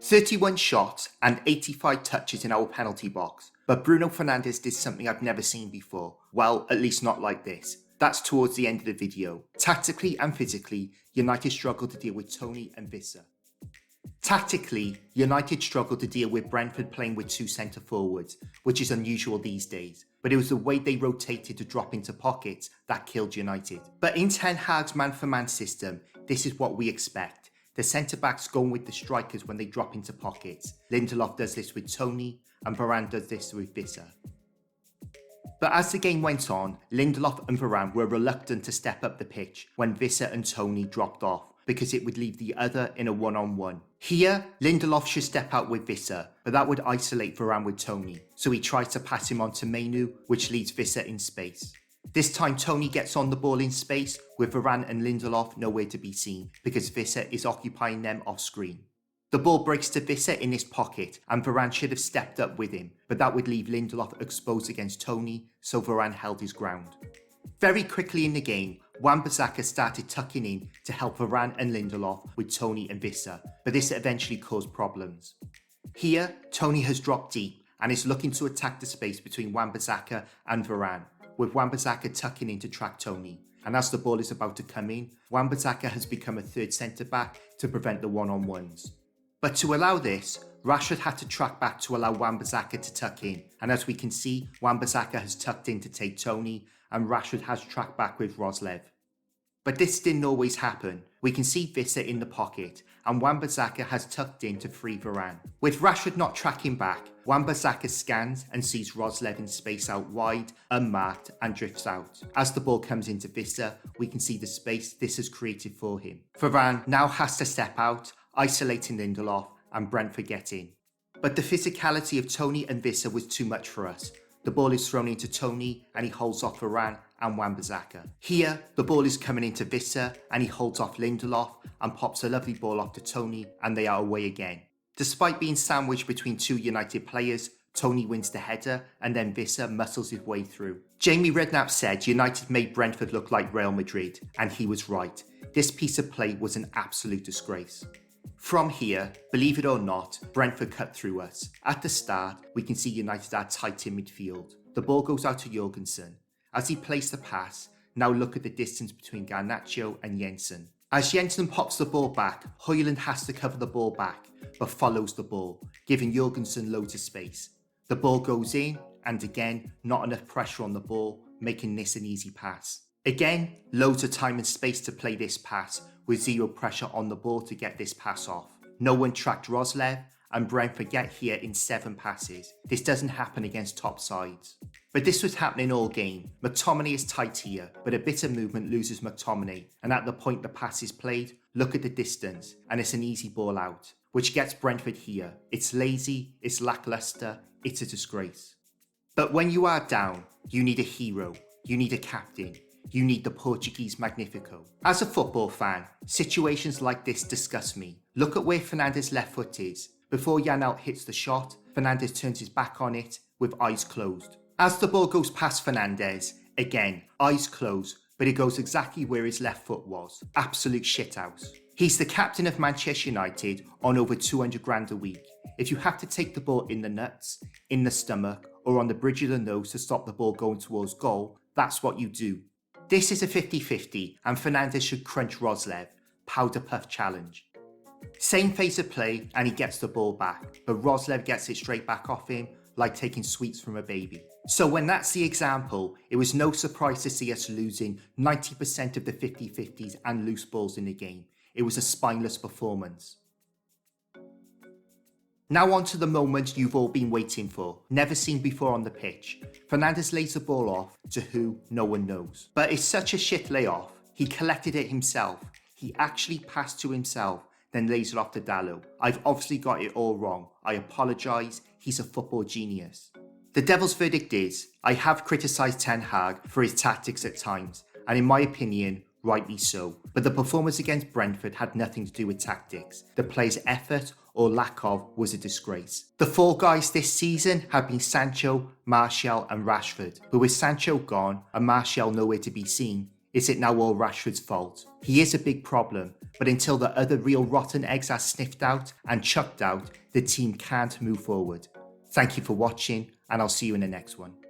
31 shots and 85 touches in our penalty box, but Bruno Fernandes did something I've never seen before. Well, at least not like this. That's towards the end of the video. Tactically and physically, United struggled to deal with Toney and Visser. Tactically, United struggled to deal with Brentford playing with two centre forwards, which is unusual these days, but it was the way they rotated to drop into pockets that killed United. But in Ten Hag's man-for-man system, this is what we expect. The centre-backs going with the strikers when they drop into pockets. Lindelof does this with Toney, and Varane does this with Visser. But as the game went on, Lindelof and Varane were reluctant to step up the pitch when Visser and Toney dropped off, because it would leave the other in a one-on-one. Here, Lindelof should step out with Visser, but that would isolate Varane with Toney, so he tries to pass him on to Mainu, which leaves Visser in space. This time Toney gets on the ball in space, with Varane and Lindelof nowhere to be seen, because Visser is occupying them off screen. The ball breaks to Visser in his pocket, and Varane should have stepped up with him, but that would leave Lindelof exposed against Toney, so Varane held his ground. Very quickly in the game, Wan-Bissaka started tucking in to help Varane and Lindelof with Toney and Visser, but this eventually caused problems. Here, Toney has dropped deep and is looking to attack the space between Wan-Bissaka and Varane, with Wan-Bissaka tucking in to track Toney. And as the ball is about to come in, Wan-Bissaka has become a third centre-back to prevent the one-on-ones. But to allow this, Rashford had to track back to allow Wan-Bissaka to tuck in, and as we can see, Wan-Bissaka has tucked in to take Toney, and Rashford has tracked back with Roslev. But this didn't always happen. We can see Visser in the pocket, and Wan-Bissaka has tucked in to free Varane. With Rashford not tracking back, Wan-Bissaka scans and sees Roslev in space out wide, unmarked, and drifts out. As the ball comes into Visser, we can see the space this has created for him. Varane now has to step out, isolating Lindelof, and Brentford get in. But the physicality of Toney and Visser was too much for us. The ball is thrown into Toney and he holds off Varane and Wan-Bissaka. Here, the ball is coming into Visser and he holds off Lindelof and pops a lovely ball off to Toney, and they are away again. Despite being sandwiched between two United players, Toney wins the header and then Visser muscles his way through. Jamie Redknapp said United made Brentford look like Real Madrid, and he was right. This piece of play was an absolute disgrace. From here, believe it or not, Brentford cut through us. At the start, we can see United are tight in midfield. The ball goes out to Jorgensen. As he plays the pass, now look at the distance between Garnacho and Jensen. As Jensen pops the ball back, Højlund has to cover the ball back, but follows the ball, giving Jorgensen loads of space. The ball goes in, and again, not enough pressure on the ball, making this an easy pass. Again, loads of time and space to play this pass, with zero pressure on the ball to get this pass off. No one tracked Roslev, and Brentford get here in 7 passes. This doesn't happen against top sides. But this was happening all game. McTominay is tight here, but a bit of movement loses McTominay, and at the point the pass is played, look at the distance, and it's an easy ball out, which gets Brentford here. It's lazy, it's lackluster, it's a disgrace. But when you are down, you need a hero, you need a captain, you need the Portuguese Magnifico. As a football fan, situations like this disgust me. Look at where Fernandes' left foot is. Before Janelt hits the shot, Fernandes turns his back on it with eyes closed. As the ball goes past Fernandes, again, eyes closed, but it goes exactly where his left foot was. Absolute shithouse. He's the captain of Manchester United on over 200 grand a week. If you have to take the ball in the nuts, in the stomach, or on the bridge of the nose to stop the ball going towards goal, that's what you do. This is a 50-50 and Fernandes should crunch Roslev. Powder puff challenge. Same phase of play and he gets the ball back, but Roslev gets it straight back off him like taking sweets from a baby. So when that's the example, it was no surprise to see us losing 90% of the 50-50s and loose balls in the game. It was a spineless performance. Now on to the moment you've all been waiting for, never seen before on the pitch. Fernandes lays the ball off to who, no one knows. But it's such a shit layoff. He collected it himself. He actually passed to himself, then lays it off to Dalot. I've obviously got it all wrong. I apologise, he's a football genius. The devil's verdict is, I have criticised Ten Hag for his tactics at times, and in my opinion, rightly so. But the performance against Brentford had nothing to do with tactics. The players' effort or lack of was a disgrace. The 4 guys this season have been Sancho, Martial and Rashford. But with Sancho gone and Martial nowhere to be seen, is it now all Rashford's fault? He is a big problem, but until the other real rotten eggs are sniffed out and chucked out, the team can't move forward. Thank you for watching, and I'll see you in the next one.